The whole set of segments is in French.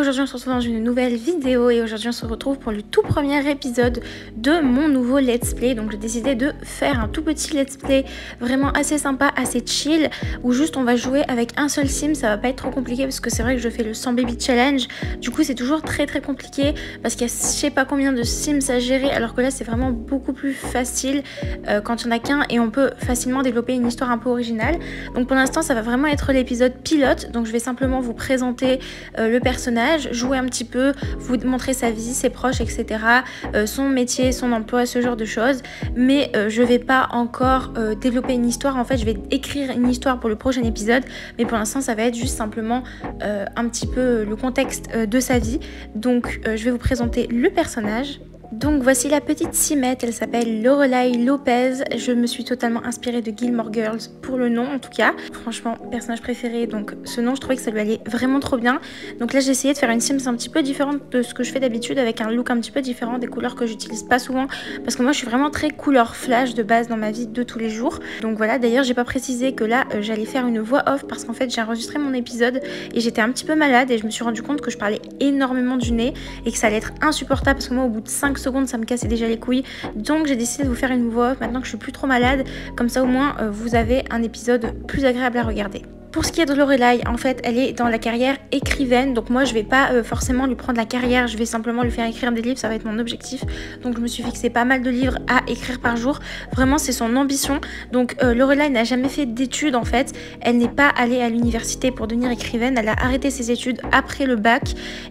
aujourd'hui on se retrouve dans une nouvelle vidéo et aujourd'hui on se retrouve pour le tout premier épisode de mon nouveau let's play. Donc j'ai décidé de faire un tout petit let's play vraiment assez sympa, assez chill, où juste on va jouer avec un seul sim. Ça va pas être trop compliqué parce que c'est vrai que je fais le 100 baby challenge, du coup c'est toujours très compliqué parce qu'il y a je sais pas combien de sims à gérer, alors que là c'est vraiment beaucoup plus facile quand il n'y en a qu'un et on peut facilement développer une histoire un peu originale. Donc pour l'instant ça va vraiment être l'épisode pilote, donc je vais simplement vous présenter le personnage, jouer un petit peu, vous montrer sa vie, ses proches, etc. Son métier, son emploi, ce genre de choses. Mais je vais pas encore développer une histoire. En fait, je vais écrire une histoire pour le prochain épisode. Mais pour l'instant, ça va être juste simplement un petit peu le contexte de sa vie. Donc, je vais vous présenter le personnage. Donc voici la petite simette, elle s'appelle Lorelai Lopez. Je me suis totalement inspirée de Gilmore Girls pour le nom en tout cas. Franchement, personnage préféré, donc ce nom je trouvais que ça lui allait vraiment trop bien. Donc là j'ai essayé de faire une Sims un petit peu différente de ce que je fais d'habitude, avec un look un petit peu différent, des couleurs que j'utilise pas souvent. Parce que moi je suis vraiment très couleur flash de base dans ma vie de tous les jours. Donc voilà, d'ailleurs j'ai pas précisé que là j'allais faire une voix off parce qu'en fait j'ai enregistré mon épisode et j'étais un petit peu malade et je me suis rendu compte que je parlais énormément du nez et que ça allait être insupportable parce que moi au bout de 5 secondes ça me cassait déjà les couilles, donc j'ai décidé de vous faire une voix off maintenant que je suis plus trop malade, comme ça au moins vous avez un épisode plus agréable à regarder. Pour ce qui est de Lorelai, en fait, elle est dans la carrière écrivaine, donc moi je vais pas forcément lui prendre la carrière, je vais simplement lui faire écrire des livres, ça va être mon objectif. Donc je me suis fixé pas mal de livres à écrire par jour, vraiment c'est son ambition. Donc Lorelai n'a jamais fait d'études en fait, elle n'est pas allée à l'université pour devenir écrivaine, elle a arrêté ses études après le bac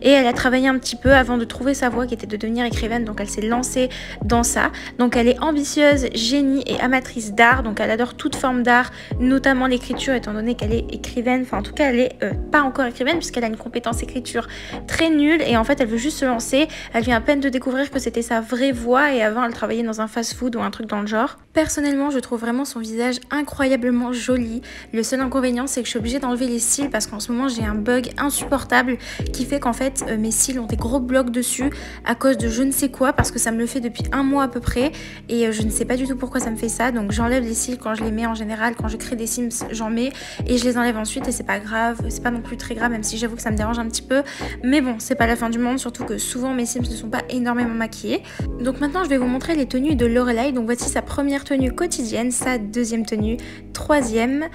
et elle a travaillé un petit peu avant de trouver sa voie qui était de devenir écrivaine, donc elle s'est lancée dans ça. Donc elle est ambitieuse, génie et amatrice d'art, donc elle adore toute forme d'art, notamment l'écriture étant donné qu'elle est écrivaine, enfin en tout cas elle est pas encore écrivaine puisqu'elle a une compétence écriture très nulle et en fait elle veut juste se lancer. Elle vient à peine de découvrir que c'était sa vraie voie et avant elle travaillait dans un fast-food ou un truc dans le genre. Personnellement je trouve vraiment son visage incroyablement joli. Le seul inconvénient c'est que je suis obligée d'enlever les cils parce qu'en ce moment j'ai un bug insupportable qui fait qu'en fait mes cils ont des gros blocs dessus à cause de je ne sais quoi, parce que ça me le fait depuis un mois à peu près et je ne sais pas du tout pourquoi ça me fait ça. Donc j'enlève les cils quand je les mets en général, quand je crée des sims j'en mets et je les enlève ensuite et c'est pas grave, c'est pas non plus très grave, même si j'avoue que ça me dérange un petit peu, mais bon c'est pas la fin du monde, surtout que souvent mes sims ne sont pas énormément maquillés. Donc maintenant je vais vous montrer les tenues de Lorelai. Donc voici sa première tenue quotidienne, sa deuxième tenue, troisième,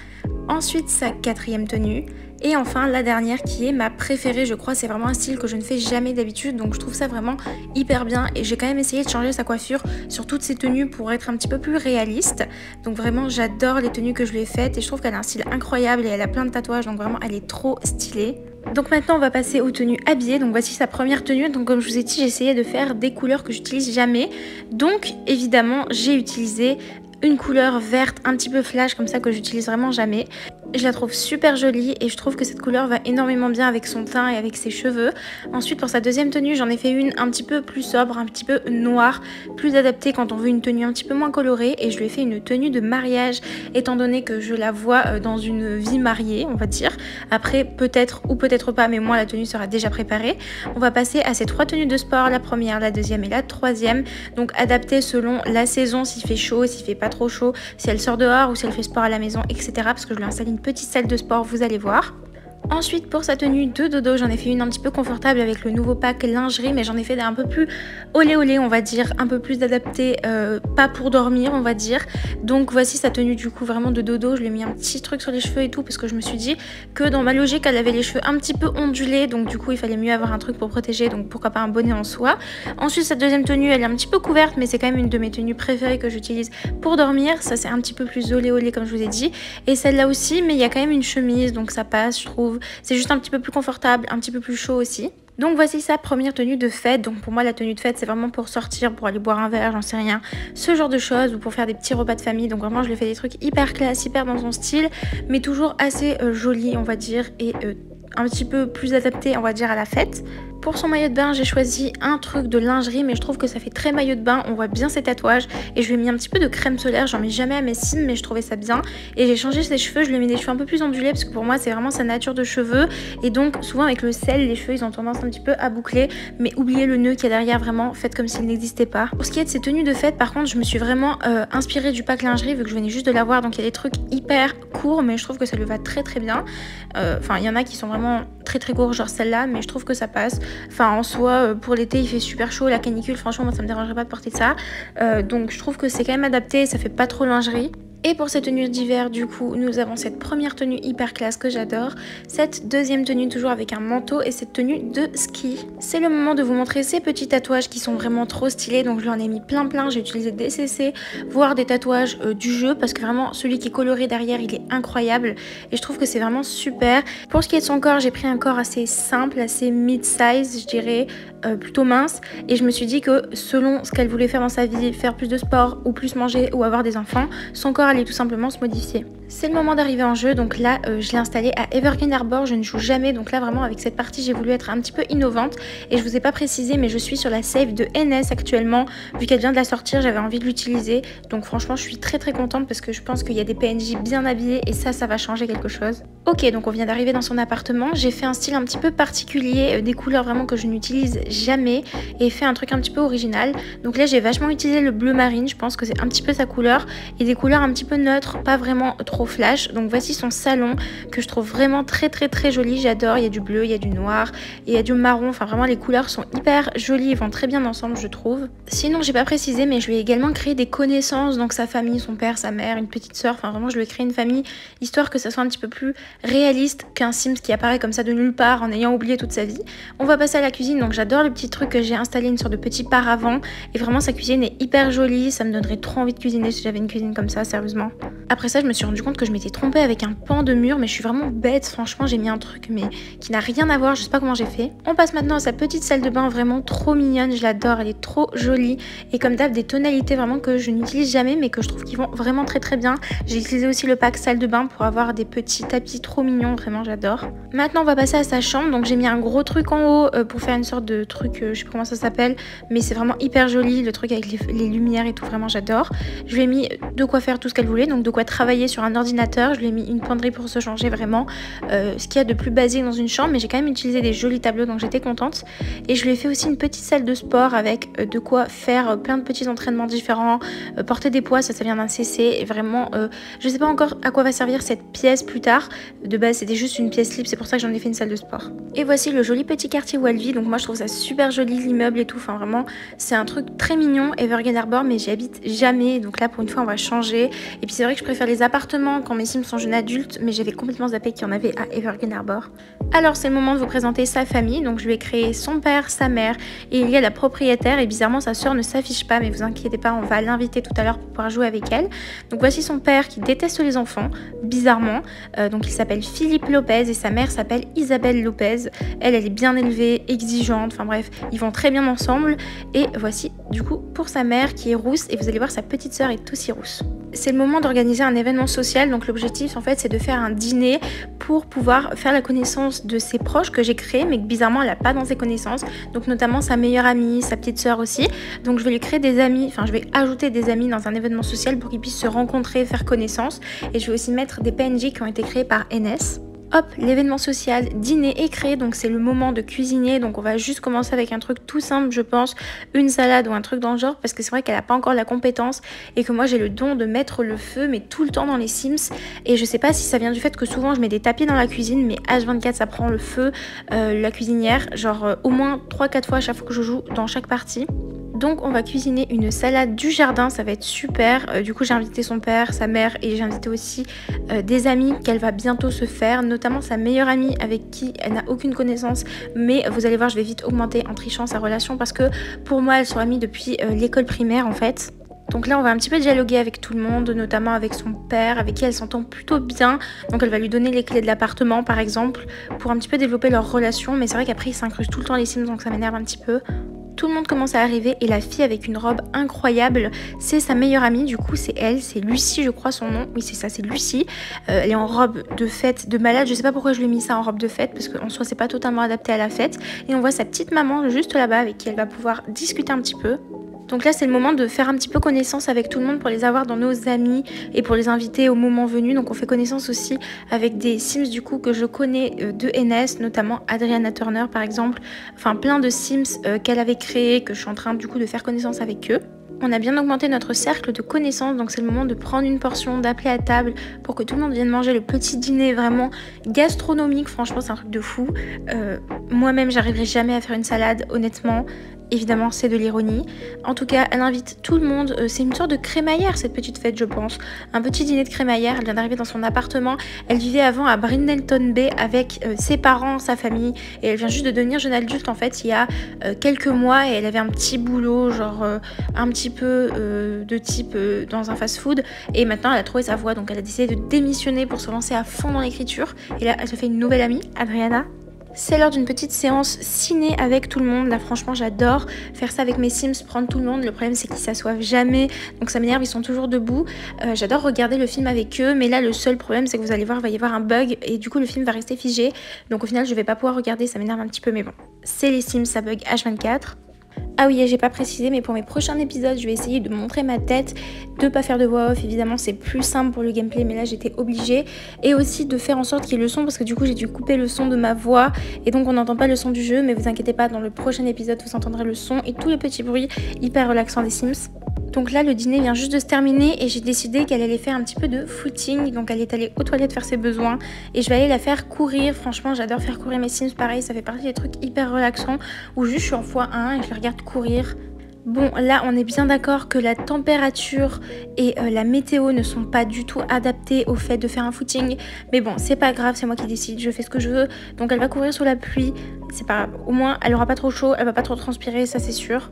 ensuite sa quatrième tenue et enfin la dernière qui est ma préférée, je crois. C'est vraiment un style que je ne fais jamais d'habitude, donc je trouve ça vraiment hyper bien et j'ai quand même essayé de changer sa coiffure sur toutes ces tenues pour être un petit peu plus réaliste. Donc vraiment j'adore les tenues que je lui ai faites et je trouve qu'elle a un style incroyable et elle a plein de tatouages, donc vraiment elle est trop stylée. Donc maintenant on va passer aux tenues habillées. Donc voici sa première tenue. Donc comme je vous ai dit, j'ai essayé de faire des couleurs que j'utilise jamais, donc évidemment j'ai utilisé une couleur verte un petit peu flash comme ça que j'utilise vraiment jamais. Je la trouve super jolie et je trouve que cette couleur va énormément bien avec son teint et avec ses cheveux. Ensuite pour sa deuxième tenue j'en ai fait une un petit peu plus sobre, un petit peu noire, plus adaptée quand on veut une tenue un petit peu moins colorée, et je lui ai fait une tenue de mariage étant donné que je la vois dans une vie mariée on va dire. Après peut-être ou peut-être pas, mais moi la tenue sera déjà préparée. On va passer à ces trois tenues de sport, la première, la deuxième et la troisième, donc adaptées selon la saison, s'il fait chaud, s'il fait pas trop chaud, si elle sort dehors ou si elle fait sport à la maison, etc. parce que je lui ai installé une petite salle de sport, vous allez voir. Ensuite pour sa tenue de dodo, j'en ai fait une un petit peu confortable avec le nouveau pack lingerie, mais j'en ai fait un peu plus olé olé on va dire, un peu plus adapté, pas pour dormir on va dire. Donc voici sa tenue du coup vraiment de dodo. Je lui ai mis un petit truc sur les cheveux et tout parce que je me suis dit que dans ma logique elle avait les cheveux un petit peu ondulés, donc du coup il fallait mieux avoir un truc pour protéger, donc pourquoi pas un bonnet en soie. Ensuite sa deuxième tenue elle est un petit peu couverte, mais c'est quand même une de mes tenues préférées que j'utilise pour dormir. Ça c'est un petit peu plus olé olé comme je vous ai dit, et celle-là aussi, mais il y a quand même une chemise donc ça passe je trouve. C'est juste un petit peu plus confortable, un petit peu plus chaud aussi. Donc voici sa première tenue de fête. Donc pour moi la tenue de fête c'est vraiment pour sortir, pour aller boire un verre, j'en sais rien, ce genre de choses, ou pour faire des petits repas de famille. Donc vraiment je lui ai fait des trucs hyper classe, hyper dans son style, mais toujours assez joli on va dire, et un petit peu plus adapté on va dire à la fête. Pour son maillot de bain, j'ai choisi un truc de lingerie, mais je trouve que ça fait très maillot de bain, on voit bien ses tatouages, et je lui ai mis un petit peu de crème solaire. J'en mets jamais à mes sims, mais je trouvais ça bien. Et j'ai changé ses cheveux, je lui ai mis des cheveux un peu plus ondulés parce que pour moi c'est vraiment sa nature de cheveux, et donc souvent avec le sel les cheveux ils ont tendance un petit peu à boucler, mais oubliez le nœud qu'il y a derrière, vraiment faites comme s'il n'existait pas. Pour ce qui est de ses tenues de fête, par contre je me suis vraiment inspirée du pack lingerie vu que je venais juste de l'avoir, donc il y a des trucs hyper courts mais je trouve que ça lui va très bien. Enfin il y en a qui sont vraiment très très court genre celle-là, mais je trouve que ça passe. Enfin en soi pour l'été il fait super chaud, la canicule, franchement moi ça me dérangerait pas de porter ça. Donc je trouve que c'est quand même adapté, ça fait pas trop lingerie. Et pour cette tenue d'hiver, du coup, nous avons cette première tenue hyper classe que j'adore, cette deuxième tenue toujours avec un manteau et cette tenue de ski. C'est le moment de vous montrer ces petits tatouages qui sont vraiment trop stylés, donc je lui en ai mis plein, j'ai utilisé des CC, voire des tatouages du jeu, parce que vraiment celui qui est coloré derrière, il est incroyable et je trouve que c'est vraiment super. Pour ce qui est de son corps, j'ai pris un corps assez simple, assez mid-size, je dirais, plutôt mince, et je me suis dit que selon ce qu'elle voulait faire dans sa vie, faire plus de sport ou plus manger ou avoir des enfants, son corps allait tout simplement se modifier. C'est le moment d'arriver en jeu, donc là je l'ai installé à Evergreen Harbor, je ne joue jamais, donc là vraiment avec cette partie j'ai voulu être un petit peu innovante et je vous ai pas précisé mais je suis sur la save de NS actuellement, vu qu'elle vient de la sortir j'avais envie de l'utiliser, donc franchement je suis très contente parce que je pense qu'il y a des PNJ bien habillés et ça va changer quelque chose. Ok, donc on vient d'arriver dans son appartement, j'ai fait un style un petit peu particulier, des couleurs vraiment que je n'utilise jamais et fait un truc un petit peu original. Donc là j'ai vachement utilisé le bleu marine, je pense que c'est un petit peu sa couleur et des couleurs un petit peu neutres, pas vraiment trop flash. Donc voici son salon que je trouve vraiment très joli, j'adore, il y a du bleu, il y a du noir, il y a du marron, enfin vraiment les couleurs sont hyper jolies et vont très bien ensemble je trouve. Sinon j'ai pas précisé mais je lui ai également créé des connaissances, donc sa famille, son père, sa mère, une petite soeur, enfin vraiment je lui ai créé une famille histoire que ça soit un petit peu plus réaliste qu'un Sims qui apparaît comme ça de nulle part en ayant oublié toute sa vie. On va passer à la cuisine, donc j'adore le petit truc que j'ai installé, une sorte de petit paravent et vraiment sa cuisine est hyper jolie, ça me donnerait trop envie de cuisiner si j'avais une cuisine comme ça, sérieusement. Après ça je me suis rendu compte que je m'étais trompée avec un pan de mur, mais je suis vraiment bête, franchement j'ai mis un truc mais qui n'a rien à voir, je sais pas comment j'ai fait. On passe maintenant à sa petite salle de bain, vraiment trop mignonne, je l'adore, elle est trop jolie et comme d'hab des tonalités vraiment que je n'utilise jamais mais que je trouve qu'ils vont vraiment très bien. J'ai utilisé aussi le pack salle de bain pour avoir des petits tapis trop mignons, vraiment j'adore. Maintenant on va passer à sa chambre, donc j'ai mis un gros truc en haut pour faire une sorte de truc, je sais pas comment ça s'appelle, mais c'est vraiment hyper joli, le truc avec les lumières et tout, vraiment j'adore. Je lui ai mis de quoi faire tout ce qu'elle voulait, donc de quoi travailler sur un ordinateur, je lui ai mis une penderie pour se changer, vraiment ce qu'il y a de plus basique dans une chambre, mais j'ai quand même utilisé des jolis tableaux donc j'étais contente. Et je lui ai fait aussi une petite salle de sport avec de quoi faire plein de petits entraînements différents, porter des poids, ça vient d'un CC et vraiment je sais pas encore à quoi va servir cette pièce plus tard, de base c'était juste une pièce libre, c'est pour ça que j'en ai fait une salle de sport. Et voici le joli petit quartier où elle vit, donc moi je trouve ça super joli l'immeuble et tout, enfin vraiment c'est un truc très mignon, Evergreen Harbor, mais j'y habite jamais, donc là pour une fois on va changer. Et puis c'est vrai que je préfère les appartements quand mes Sims sont jeunes adultes, mais j'avais complètement zappé qu'il y en avait à Evergreen Harbor. Alors c'est le moment de vous présenter sa famille, donc je lui ai créé son père, sa mère et il y a la propriétaire et bizarrement sa soeur ne s'affiche pas, mais vous inquiétez pas, on va l'inviter tout à l'heure pour pouvoir jouer avec elle. Donc voici son père qui déteste les enfants, bizarrement, donc il s'appelle Philippe Lopez et sa mère s'appelle Isabelle Lopez. Elle est bien élevée, exigeante, enfin bref, ils vont très bien ensemble. Et voici du coup pour sa mère qui est rousse et vous allez voir sa petite soeur est aussi rousse. C'est le moment d'organiser un événement social, donc l'objectif en fait c'est de faire un dîner pour pouvoir faire la connaissance de ses proches que j'ai créés mais que bizarrement elle n'a pas dans ses connaissances, donc notamment sa meilleure amie, sa petite sœur aussi. Donc je vais lui créer des amis, enfin je vais ajouter des amis dans un événement social pour qu'ils puissent se rencontrer, faire connaissance, et je vais aussi mettre des PNJ qui ont été créés par NS. Hop, l'événement social dîner est créé, donc c'est le moment de cuisiner, donc on va juste commencer avec un truc tout simple je pense, une salade ou un truc dans le genre, parce que c'est vrai qu'elle n'a pas encore la compétence et que moi j'ai le don de mettre le feu mais tout le temps dans les Sims, et je sais pas si ça vient du fait que souvent je mets des tapis dans la cuisine mais H24 ça prend le feu, la cuisinière, genre au moins 3-4 fois à chaque fois que je joue dans chaque partie. Donc on va cuisiner une salade du jardin, ça va être super. Du coup j'ai invité son père, sa mère et j'ai invité aussi des amis qu'elle va bientôt se faire, notamment sa meilleure amie avec qui elle n'a aucune connaissance, mais vous allez voir je vais vite augmenter en trichant sa relation parce que pour moi elles sont amies depuis l'école primaire en fait. Donc là on va un petit peu dialoguer avec tout le monde, notamment avec son père avec qui elle s'entend plutôt bien, donc elle va lui donner les clés de l'appartement par exemple pour un petit peu développer leur relation, mais c'est vrai qu'après ils s'incrustent tout le temps les Sims donc ça m'énerve un petit peu. Tout le monde commence à arriver et la fille avec une robe incroyable, c'est sa meilleure amie, du coup c'est elle, c'est Lucie je crois son nom, oui c'est ça, c'est Lucie. Elle est en robe de fête de malade, je sais pas pourquoi je lui ai mis ça en robe de fête parce qu'en soi c'est pas totalement adapté à la fête, et on voit sa petite maman juste là-bas avec qui elle va pouvoir discuter un petit peu. Donc là c'est le moment de faire un petit peu connaissance avec tout le monde pour les avoir dans nos amis et pour les inviter au moment venu. Donc on fait connaissance aussi avec des Sims du coup que je connais de NS, notamment Adriana Turner par exemple, enfin plein de Sims qu'elle avait créé, que je suis en train du coup de faire connaissance avec eux. On a bien augmenté notre cercle de connaissances, donc c'est le moment de prendre une portion, d'appeler à table pour que tout le monde vienne manger le petit dîner vraiment gastronomique. Franchement, c'est un truc de fou. Moi-même, j'arriverai jamais à faire une salade, honnêtement. Évidemment, c'est de l'ironie. En tout cas, elle invite tout le monde. C'est une sorte de crémaillère, cette petite fête, je pense. Un petit dîner de crémaillère. Elle vient d'arriver dans son appartement. Elle vivait avant à Brindleton Bay avec ses parents, sa famille. Et elle vient juste de devenir jeune adulte, en fait, il y a quelques mois. Et elle avait un petit boulot, genre un petit peu de type dans un fast-food. Et maintenant, elle a trouvé sa voie. Donc, elle a décidé de démissionner pour se lancer à fond dans l'écriture. Et là, elle se fait une nouvelle amie, Adriana. C'est l'heure d'une petite séance ciné avec tout le monde. Là, franchement, j'adore faire ça avec mes Sims, prendre tout le monde. Le problème, c'est qu'ils s'assoivent jamais, donc ça m'énerve, ils sont toujours debout. J'adore regarder le film avec eux, mais là, le seul problème, c'est que vous allez voir, il va y avoir un bug et du coup, le film va rester figé. Donc au final, je vais pas pouvoir regarder, ça m'énerve un petit peu, mais bon, c'est les Sims, ça bug H24. Ah oui, et j'ai pas précisé, mais pour mes prochains épisodes, je vais essayer de montrer ma tête, de pas faire de voix off, évidemment c'est plus simple pour le gameplay, mais là j'étais obligée. Et aussi de faire en sorte qu'il y ait le son, parce que du coup j'ai dû couper le son de ma voix, et donc on n'entend pas le son du jeu, mais vous inquiétez pas, dans le prochain épisode vous entendrez le son et tous les petits bruits hyper relaxants des Sims. Donc là, le dîner vient juste de se terminer et j'ai décidé qu'elle allait faire un petit peu de footing. Donc elle est allée aux toilettes faire ses besoins et je vais aller la faire courir. Franchement, j'adore faire courir mes Sims. Pareil, ça fait partie des trucs hyper relaxants où juste je suis en x1 et je les regarde courir. Bon, là, on est bien d'accord que la température et la météo ne sont pas du tout adaptées au fait de faire un footing. Mais bon, c'est pas grave, c'est moi qui décide, je fais ce que je veux. Donc elle va courir sous la pluie, c'est pas grave. Au moins, elle aura pas trop chaud, elle va pas trop transpirer, ça c'est sûr.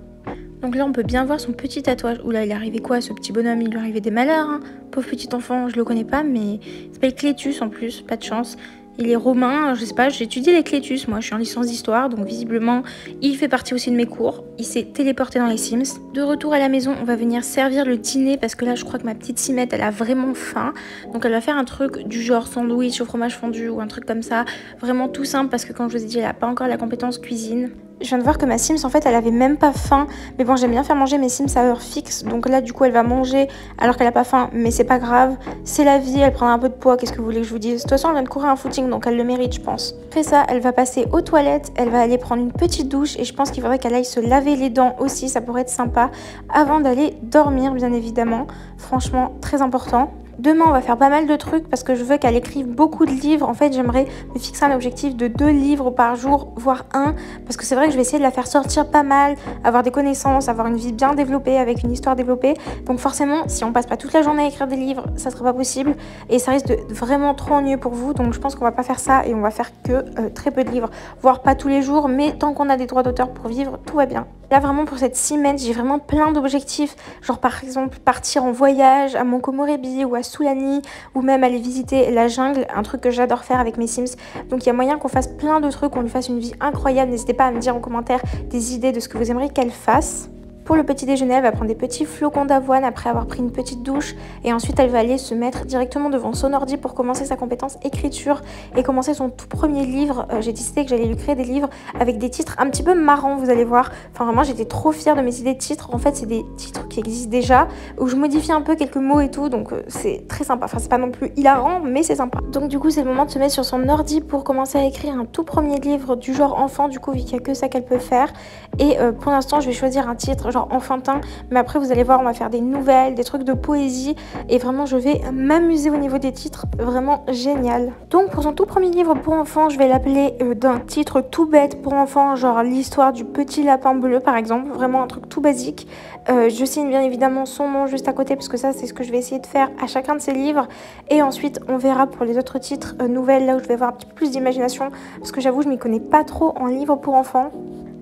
Donc là, on peut bien voir son petit tatouage. Oula, il est arrivé quoi, ce petit bonhomme? Il lui est arrivé des malheurs, hein. Pauvre petit enfant, je le connais pas, mais il s'appelle Clétus en plus, pas de chance. Il est romain, je sais pas, j'étudie les Clétus, moi je suis en licence d'histoire, donc visiblement il fait partie aussi de mes cours. Il s'est téléporté dans les Sims. De retour à la maison, on va venir servir le dîner parce que là je crois que ma petite Simette elle a vraiment faim. Donc elle va faire un truc du genre sandwich au fromage fondu ou un truc comme ça. Vraiment tout simple parce que comme je vous ai dit, elle a pas encore la compétence cuisine. Je viens de voir que ma Sims en fait elle avait même pas faim, mais bon j'aime bien faire manger mes Sims à heure fixe, donc là du coup elle va manger alors qu'elle a pas faim, mais c'est pas grave, c'est la vie, elle prendra un peu de poids, qu'est-ce que vous voulez que je vous dise. De toute façon elle vient de courir un footing donc elle le mérite je pense. Après ça elle va passer aux toilettes, elle va aller prendre une petite douche et je pense qu'il faudrait qu'elle aille se laver les dents aussi, ça pourrait être sympa, avant d'aller dormir bien évidemment, franchement très important. Demain, on va faire pas mal de trucs parce que je veux qu'elle écrive beaucoup de livres. En fait, j'aimerais me fixer un objectif de 2 livres par jour, voire 1. Parce que c'est vrai que je vais essayer de la faire sortir pas mal, avoir des connaissances, avoir une vie bien développée, avec une histoire développée. Donc forcément, si on passe pas toute la journée à écrire des livres, ça sera pas possible. Et ça risque de vraiment trop ennuyeux pour vous. Donc je pense qu'on va pas faire ça et on va faire que très peu de livres. Voire pas tous les jours, mais tant qu'on a des droits d'auteur pour vivre, tout va bien. Là, vraiment, pour cette semaine, j'ai vraiment plein d'objectifs. Genre, par exemple, partir en voyage à Monkomorebi ou à Sulani, ou même aller visiter la jungle, un truc que j'adore faire avec mes Sims. Donc, il y a moyen qu'on fasse plein de trucs, qu'on lui fasse une vie incroyable. N'hésitez pas à me dire en commentaire des idées de ce que vous aimeriez qu'elle fasse. Pour le petit déjeuner, elle va prendre des petits flocons d'avoine après avoir pris une petite douche et ensuite elle va aller se mettre directement devant son ordi pour commencer sa compétence écriture et commencer son tout premier livre. J'ai décidé que j'allais lui créer des livres avec des titres un petit peu marrants, vous allez voir. Enfin vraiment, j'étais trop fière de mes idées de titres. En fait, c'est des titres qui existent déjà où je modifie un peu quelques mots et tout, donc c'est très sympa. Enfin, c'est pas non plus hilarant, mais c'est sympa. Donc du coup, c'est le moment de se mettre sur son ordi pour commencer à écrire un tout premier livre du genre enfant, du coup, vu qu'il n'y a que ça qu'elle peut faire. Et pour l'instant, je vais choisir un titre genre enfantin, mais après vous allez voir on va faire des nouvelles, des trucs de poésie et vraiment je vais m'amuser au niveau des titres, vraiment génial. Donc pour son tout premier livre pour enfants, je vais l'appeler d'un titre tout bête pour enfants, genre l'histoire du petit lapin bleu par exemple, vraiment un truc tout basique. Je signe bien évidemment son nom juste à côté parce que ça c'est ce que je vais essayer de faire à chacun de ces livres et ensuite on verra pour les autres titres nouvelles là où je vais avoir un petit peu plus d'imagination parce que j'avoue je m'y connais pas trop en livres pour enfants.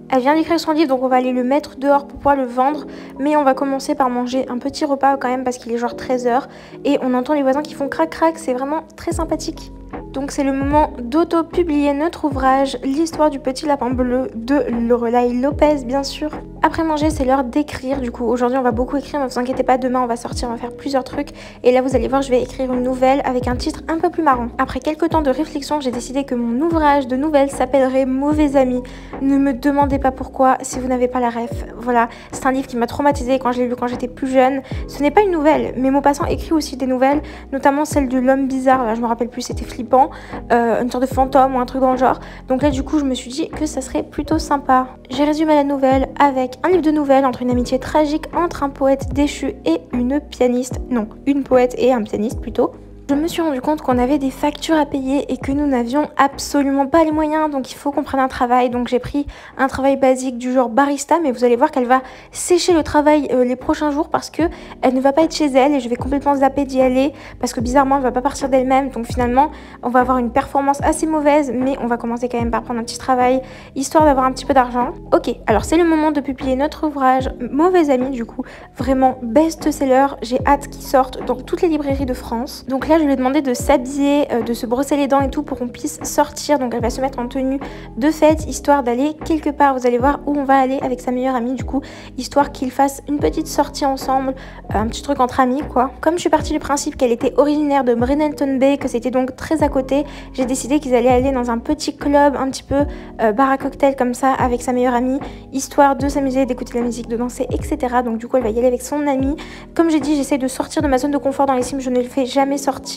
Elle vient d'écrire son livre, donc on va aller le mettre dehors pour pouvoir le vendre. Mais on va commencer par manger un petit repas quand même parce qu'il est genre 13h. Et on entend les voisins qui font crac crac, c'est vraiment très sympathique. Donc c'est le moment d'auto-publier notre ouvrage, l'histoire du petit lapin bleu de Lorelai Lopez bien sûr. Après manger, c'est l'heure d'écrire. Du coup, aujourd'hui on va beaucoup écrire, mais vous inquiétez pas, demain on va sortir, on va faire plusieurs trucs. Et là vous allez voir, je vais écrire une nouvelle avec un titre un peu plus marrant. Après quelques temps de réflexion, j'ai décidé que mon ouvrage de nouvelles s'appellerait Mauvais Amis. Ne me demandez pas pourquoi si vous n'avez pas la ref. Voilà, c'est un livre qui m'a traumatisée quand je l'ai lu quand j'étais plus jeune. Ce n'est pas une nouvelle, mais Maupassant écrit aussi des nouvelles, notamment celle de l'homme bizarre. Là, je me rappelle plus, c'était flippant. flippant, une sorte de fantôme ou un truc dans le genre. Donc là du coup je me suis dit que ça serait plutôt sympa. J'ai résumé la nouvelle avec un livre de nouvelles entre une amitié tragique entre un poète déchu et une pianiste. Non, une poète et un pianiste plutôt. Je me suis rendu compte qu'on avait des factures à payer et que nous n'avions absolument pas les moyens, donc il faut qu'on prenne un travail. Donc j'ai pris un travail basique du genre barista, mais vous allez voir qu'elle va sécher le travail les prochains jours parce que elle ne va pas être chez elle et je vais complètement zapper d'y aller parce que bizarrement elle va pas partir d'elle-même. Donc finalement on va avoir une performance assez mauvaise, mais on va commencer quand même par prendre un petit travail histoire d'avoir un petit peu d'argent. Ok, alors c'est le moment de publier notre ouvrage Mauvais Amis, du coup vraiment best-seller. J'ai hâte qu'il sorte dans toutes les librairies de France. Donc là je lui ai demandé de s'habiller, de se brosser les dents et tout pour qu'on puisse sortir. Donc elle va se mettre en tenue de fête histoire d'aller quelque part. Vous allez voir où on va aller avec sa meilleure amie du coup, histoire qu'ils fassent une petite sortie ensemble, un petit truc entre amis quoi. Comme je suis partie du principe qu'elle était originaire de Brenelton Bay, que c'était donc très à côté, j'ai décidé qu'ils allaient aller dans un petit club un petit peu bar à cocktail comme ça avec sa meilleure amie, histoire de s'amuser, d'écouter de la musique, de danser, etc. Donc du coup elle va y aller avec son amie. Comme j'ai dit, j'essaie de sortir de ma zone de confort dans les Sims, je ne le fais jamais sortir.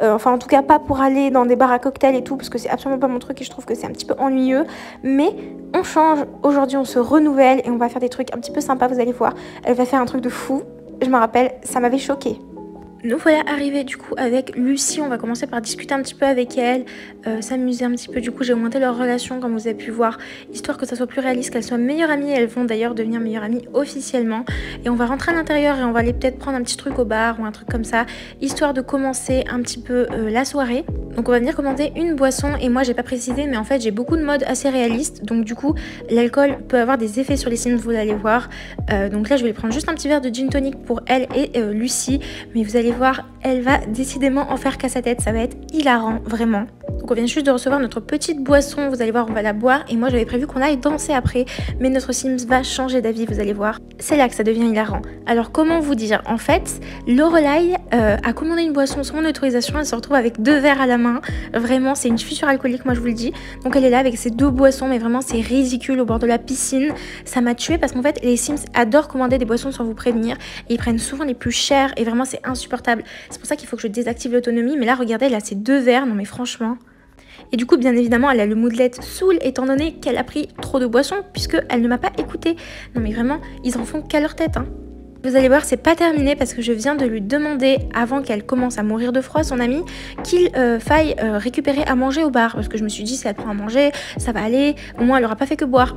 Enfin en tout cas pas pour aller dans des bars à cocktails et tout parce que c'est absolument pas mon truc et je trouve que c'est un petit peu ennuyeux, mais on change, aujourd'hui on se renouvelle et on va faire des trucs un petit peu sympas, vous allez voir, elle va faire un truc de fou, je me rappelle, ça m'avait choquée. Nous voilà arrivés du coup avec Lucie, on va commencer par discuter un petit peu avec elle, s'amuser un petit peu. Du coup j'ai augmenté leur relation comme vous avez pu voir, histoire que ça soit plus réaliste, qu'elles soient meilleures amies. Elles vont d'ailleurs devenir meilleures amies officiellement. Et on va rentrer à l'intérieur et on va aller peut-être prendre un petit truc au bar ou un truc comme ça, histoire de commencer un petit peu la soirée. Donc on va venir commander une boisson et moi j'ai pas précisé mais en fait j'ai beaucoup de modes assez réalistes. Donc du coup l'alcool peut avoir des effets sur les Sims, vous allez voir. Donc là je vais prendre juste un petit verre de gin tonic pour elle et Lucie. Mais vous allez voir, elle va décidément en faire qu'à sa tête, ça va être hilarant, vraiment. Donc on vient juste de recevoir notre petite boisson, vous allez voir, on va la boire. Et moi j'avais prévu qu'on aille danser après, mais notre Sims va changer d'avis, vous allez voir. C'est là que ça devient hilarant. Alors comment vous dire? En fait, Lorelai a commandé une boisson sans mon autorisation, elle se retrouve avec 2 verres à la main. Vraiment, c'est une fille alcoolique, moi je vous le dis. Donc elle est là avec ses 2 boissons, mais vraiment c'est ridicule au bord de la piscine. Ça m'a tuée parce qu'en fait les Sims adorent commander des boissons sans vous prévenir. Et ils prennent souvent les plus chères et vraiment c'est insupportable. C'est pour ça qu'il faut que je désactive l'autonomie. Mais là regardez, elle a ses 2 verres, non mais franchement. Et du coup, bien évidemment, elle a le moodlet saoul étant donné qu'elle a pris trop de boissons puisqu'elle ne m'a pas écouté. Non mais vraiment, ils en font qu'à leur tête, hein. Vous allez voir, c'est pas terminé parce que je viens de lui demander, avant qu'elle commence à mourir de froid, son amie, qu'il faille récupérer à manger au bar. Parce que je me suis dit, si elle prend à manger, ça va aller. Au moins, elle aura pas fait que boire.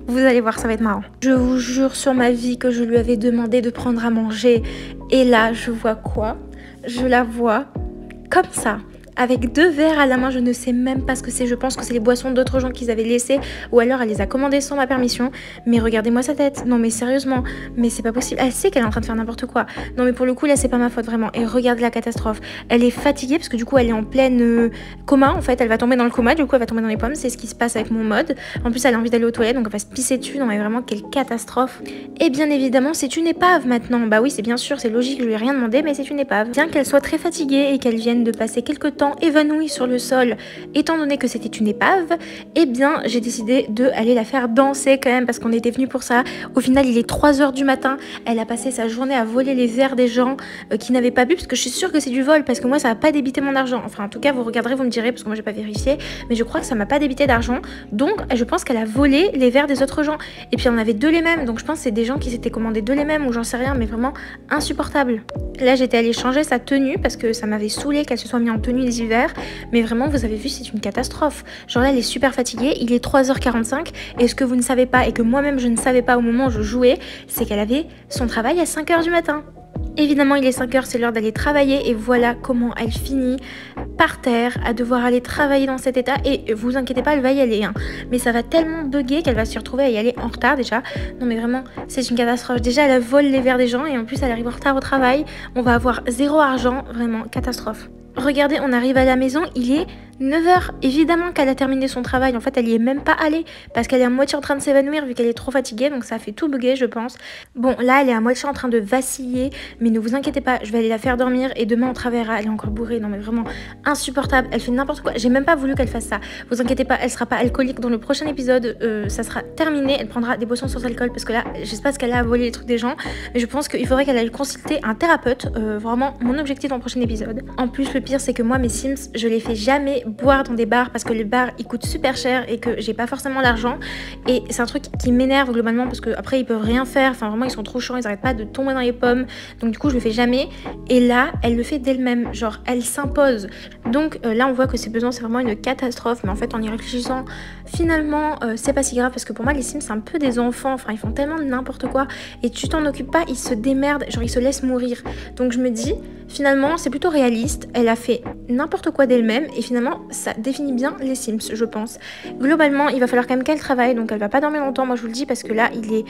Vous allez voir, ça va être marrant. Je vous jure sur ma vie que je lui avais demandé de prendre à manger. Et là, je vois quoi? Je la vois comme ça. Avec 2 verres à la main, je ne sais même pas ce que c'est. Je pense que c'est les boissons d'autres gens qu'ils avaient laissées. Ou alors elle les a commandées sans ma permission. Mais regardez-moi sa tête. Non mais sérieusement. Mais c'est pas possible. Elle sait qu'elle est en train de faire n'importe quoi. Non mais pour le coup là c'est pas ma faute vraiment. Et regarde la catastrophe. Elle est fatiguée parce que du coup elle est en pleine coma en fait. Elle va tomber dans le coma. Du coup elle va tomber dans les pommes. C'est ce qui se passe avec mon mode. En plus elle a envie d'aller aux toilettes. Donc elle va se pisser dessus. Non mais vraiment quelle catastrophe. Et bien évidemment c'est une épave maintenant. Bah oui c'est bien sûr. C'est logique. Je lui ai rien demandé. Mais c'est une épave. Bien qu'elle soit très fatiguée et qu'elle vienne de passer quelques temps évanouie sur le sol, étant donné que c'était une épave, eh bien j'ai décidé de aller la faire danser quand même parce qu'on était venu pour ça. Au final il est 3 h du matin, elle a passé sa journée à voler les verres des gens qui n'avaient pas bu, parce que je suis sûre que c'est du vol, parce que moi ça va pas débiter mon argent. Enfin en tout cas vous regarderez, vous me direz, parce que moi j'ai pas vérifié, mais je crois que ça m'a pas débité d'argent. Donc je pense qu'elle a volé les verres des autres gens. Et puis on avait 2 les mêmes, donc je pense que c'est des gens qui s'étaient commandés 2 les mêmes ou j'en sais rien, mais vraiment insupportable. Là j'étais allée changer sa tenue parce que ça m'avait saoulé qu'elle se soit mise en tenue les hivers. Mais vraiment vous avez vu, c'est une catastrophe. Genre là elle est super fatiguée, il est 3 h 45 et ce que vous ne savez pas et que moi-même je ne savais pas au moment où je jouais, c'est qu'elle avait son travail à 5 h du matin. Évidemment il est 5 h, c'est l'heure d'aller travailler et voilà comment elle finit par terre à devoir aller travailler dans cet état. Et vous inquiétez pas, elle va y aller hein. Mais ça va tellement bugger qu'elle va se retrouver à y aller en retard déjà. Non mais vraiment c'est une catastrophe. Déjà elle vole les verres des gens et en plus elle arrive en retard au travail. On va avoir 0 argent, vraiment catastrophe. Regardez, on arrive à la maison, il est 9 h, évidemment qu'elle a terminé son travail. En fait, elle y est même pas allée parce qu'elle est à moitié en train de s'évanouir vu qu'elle est trop fatiguée. Donc ça a fait tout bugger, je pense. Bon, là, elle est à moitié en train de vaciller. Mais ne vous inquiétez pas, je vais aller la faire dormir et demain on travaillera. Elle est encore bourrée. Non mais vraiment insupportable. Elle fait n'importe quoi. J'ai même pas voulu qu'elle fasse ça. Vous inquiétez pas, elle sera pas alcoolique dans le prochain épisode. Ça sera terminé. Elle prendra des boissons sans alcool parce que là, j'espère qu'elle a volé les trucs des gens. Mais je pense qu'il faudrait qu'elle aille consulter un thérapeute. Vraiment, mon objectif dans le prochain épisode. En plus, le pire, c'est que moi, mes Sims, je les fais jamais boire dans des bars parce que les bars ils coûtent super cher et que j'ai pas forcément l'argent, et c'est un truc qui m'énerve globalement parce que après ils peuvent rien faire, enfin vraiment ils sont trop chiants, ils arrêtent pas de tomber dans les pommes, donc du coup je le fais jamais. Et là elle le fait d'elle-même, genre elle s'impose. Donc là on voit que ses besoins c'est vraiment une catastrophe, mais en fait en y réfléchissant finalement c'est pas si grave parce que pour moi les Sims c'est un peu des enfants, enfin ils font tellement n'importe quoi et tu t'en occupes pas, ils se démerdent, genre ils se laissent mourir. Donc je me dis finalement c'est plutôt réaliste, elle a fait n'importe quoi d'elle-même et finalement ça définit bien les Sims, je pense. Globalement il va falloir quand même qu'elle travaille, donc elle va pas dormir longtemps, moi je vous le dis, parce que là il est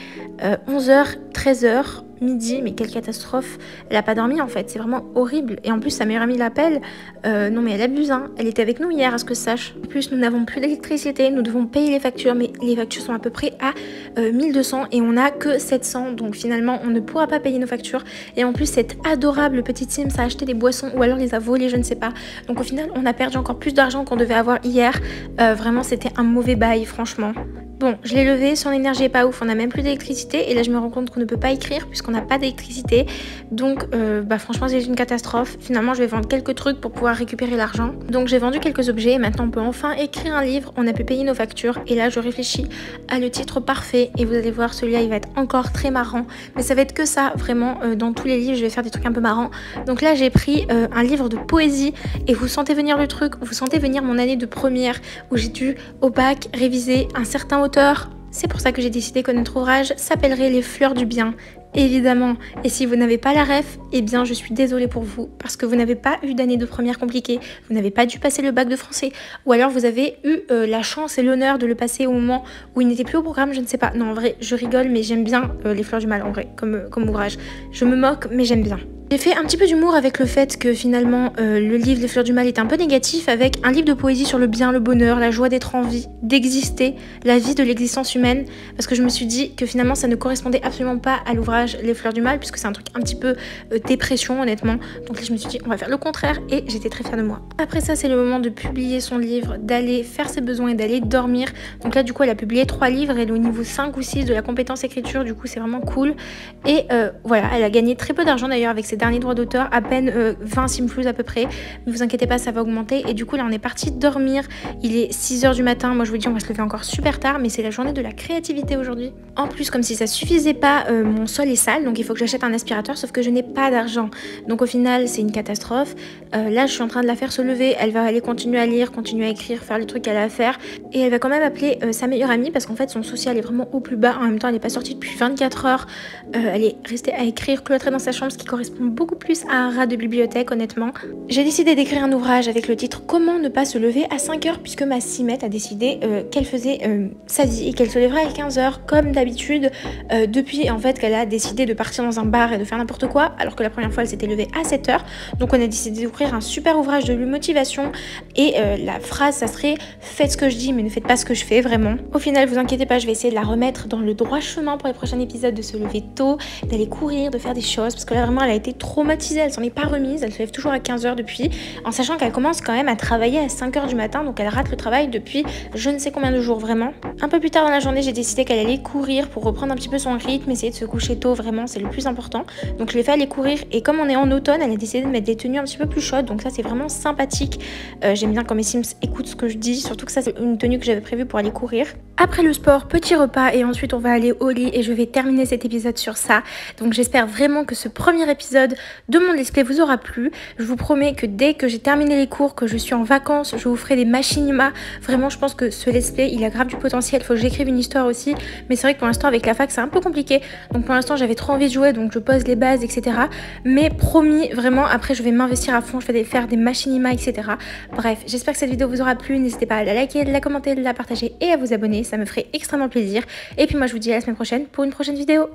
11 h, 13 h, midi, mais quelle catastrophe. Elle a pas dormi en fait, c'est vraiment horrible. Et en plus sa meilleure amie l'appelle, non mais elle abuse hein. Elle était avec nous hier à ce que je sache. En plus nous n'avons plus d'électricité, nous devons payer les factures, mais les factures sont à peu près à 1200 et on a que 700, donc finalement on ne pourra pas payer nos factures. Et en plus cette adorable petite Sims a acheté des boissons ou alors les a volées, je ne sais pas. Donc au final on a perdu encore plus d'argent qu'on devait avoir hier. Vraiment c'était un mauvais bail franchement. Bon, je l'ai levé, son énergie est pas ouf, on a même plus d'électricité et là je me rends compte qu'on ne peut pas écrire puisqu'on n'a pas d'électricité. Donc franchement c'est une catastrophe. Finalement je vais vendre quelques trucs pour pouvoir récupérer l'argent. Donc j'ai vendu quelques objets et maintenant on peut enfin écrire un livre, on a pu payer nos factures et là je réfléchis à le titre parfait et vous allez voir celui-là il va être encore très marrant. Mais ça va être que ça vraiment, dans tous les livres je vais faire des trucs un peu marrants. Donc là j'ai pris un livre de poésie et vous sentez venir le truc, vous sentez venir mon année de première où j'ai dû au bac réviser un certain auteur. C'est pour ça que j'ai décidé que notre ouvrage s'appellerait Les Fleurs du Bien, évidemment. Et si vous n'avez pas la ref, eh bien je suis désolée pour vous, parce que vous n'avez pas eu d'année de première compliquée, vous n'avez pas dû passer le bac de français, ou alors vous avez eu la chance et l'honneur de le passer au moment où il n'était plus au programme, je ne sais pas. Non en vrai, je rigole, mais j'aime bien Les Fleurs du Mal en vrai, comme ouvrage. Je me moque, mais j'aime bien. J'ai fait un petit peu d'humour avec le fait que finalement le livre Les Fleurs du Mal est un peu négatif, avec un livre de poésie sur le bien, le bonheur, la joie d'être en vie, d'exister, la vie de l'existence humaine, parce que je me suis dit que finalement ça ne correspondait absolument pas à l'ouvrage Les Fleurs du Mal, puisque c'est un truc un petit peu dépression honnêtement. Donc là je me suis dit on va faire le contraire et j'étais très fière de moi. Après ça c'est le moment de publier son livre, d'aller faire ses besoins et d'aller dormir. Donc là du coup elle a publié 3 livres, elle est au niveau 5 ou 6 de la compétence écriture, du coup c'est vraiment cool. Et voilà, elle a gagné très peu d'argent d'ailleurs avec ses derniers droits d'auteur, à peine 20 simflous à peu près. Ne vous inquiétez pas, ça va augmenter. Et du coup là on est parti dormir, il est 6 h du matin. Moi je vous dis on va se lever encore super tard, mais c'est la journée de la créativité aujourd'hui. En plus comme si ça suffisait pas, mon sol est sale, donc il faut que j'achète un aspirateur, sauf que je n'ai pas d'argent. Donc au final c'est une catastrophe. Là je suis en train de la faire se lever, elle va aller continuer à lire, continuer à écrire, faire les trucs qu'elle a à faire. Et elle va quand même appeler sa meilleure amie parce qu'en fait son social est vraiment au plus bas. En même temps elle n'est pas sortie depuis 24 heures. Elle est restée à écrire cloîtrée dans sa chambre, ce qui correspond beaucoup plus à un rat de bibliothèque honnêtement. J'ai décidé d'écrire un ouvrage avec le titre Comment ne pas se lever à 5 h, puisque ma Simette a décidé qu'elle faisait sa vie et qu'elle se lèverait à 15 h comme d'habitude, depuis en fait qu'elle a décidé de partir dans un bar et de faire n'importe quoi, alors que la première fois elle s'était levée à 7 h. Donc on a décidé d'écrire un super ouvrage de motivation et la phrase ça serait faites ce que je dis mais ne faites pas ce que je fais, vraiment. Au final vous inquiétez pas, je vais essayer de la remettre dans le droit chemin pour les prochains épisodes, de se lever tôt, d'aller courir, de faire des choses, parce que là vraiment elle a été traumatisée, elle s'en est pas remise, elle se lève toujours à 15 h depuis, en sachant qu'elle commence quand même à travailler à 5 h du matin, donc elle rate le travail depuis je ne sais combien de jours vraiment. Un peu plus tard dans la journée j'ai décidé qu'elle allait courir pour reprendre un petit peu son rythme, essayer de se coucher tôt, vraiment c'est le plus important. Donc je l'ai fait aller courir et comme on est en automne elle a décidé de mettre des tenues un petit peu plus chaudes, donc ça c'est vraiment sympathique. J'aime bien quand mes Sims écoutent ce que je dis, surtout que ça c'est une tenue que j'avais prévue pour aller courir. Après le sport, petit repas et ensuite on va aller au lit et je vais terminer cet épisode sur ça. Donc j'espère vraiment que ce premier épisode de mon let's play vous aura plu. Je vous promets que dès que j'ai terminé les cours, que je suis en vacances, je vous ferai des machinima. Vraiment je pense que ce let's play il a grave du potentiel, il faut que j'écrive une histoire aussi. Mais c'est vrai que pour l'instant avec la fac c'est un peu compliqué. Donc pour l'instant j'avais trop envie de jouer, donc je pose les bases etc. Mais promis vraiment après je vais m'investir à fond, je vais faire des machinima etc. Bref, j'espère que cette vidéo vous aura plu. N'hésitez pas à la liker, de la commenter, de la partager et à vous abonner, ça me ferait extrêmement plaisir. Et puis moi je vous dis à la semaine prochaine pour une prochaine vidéo.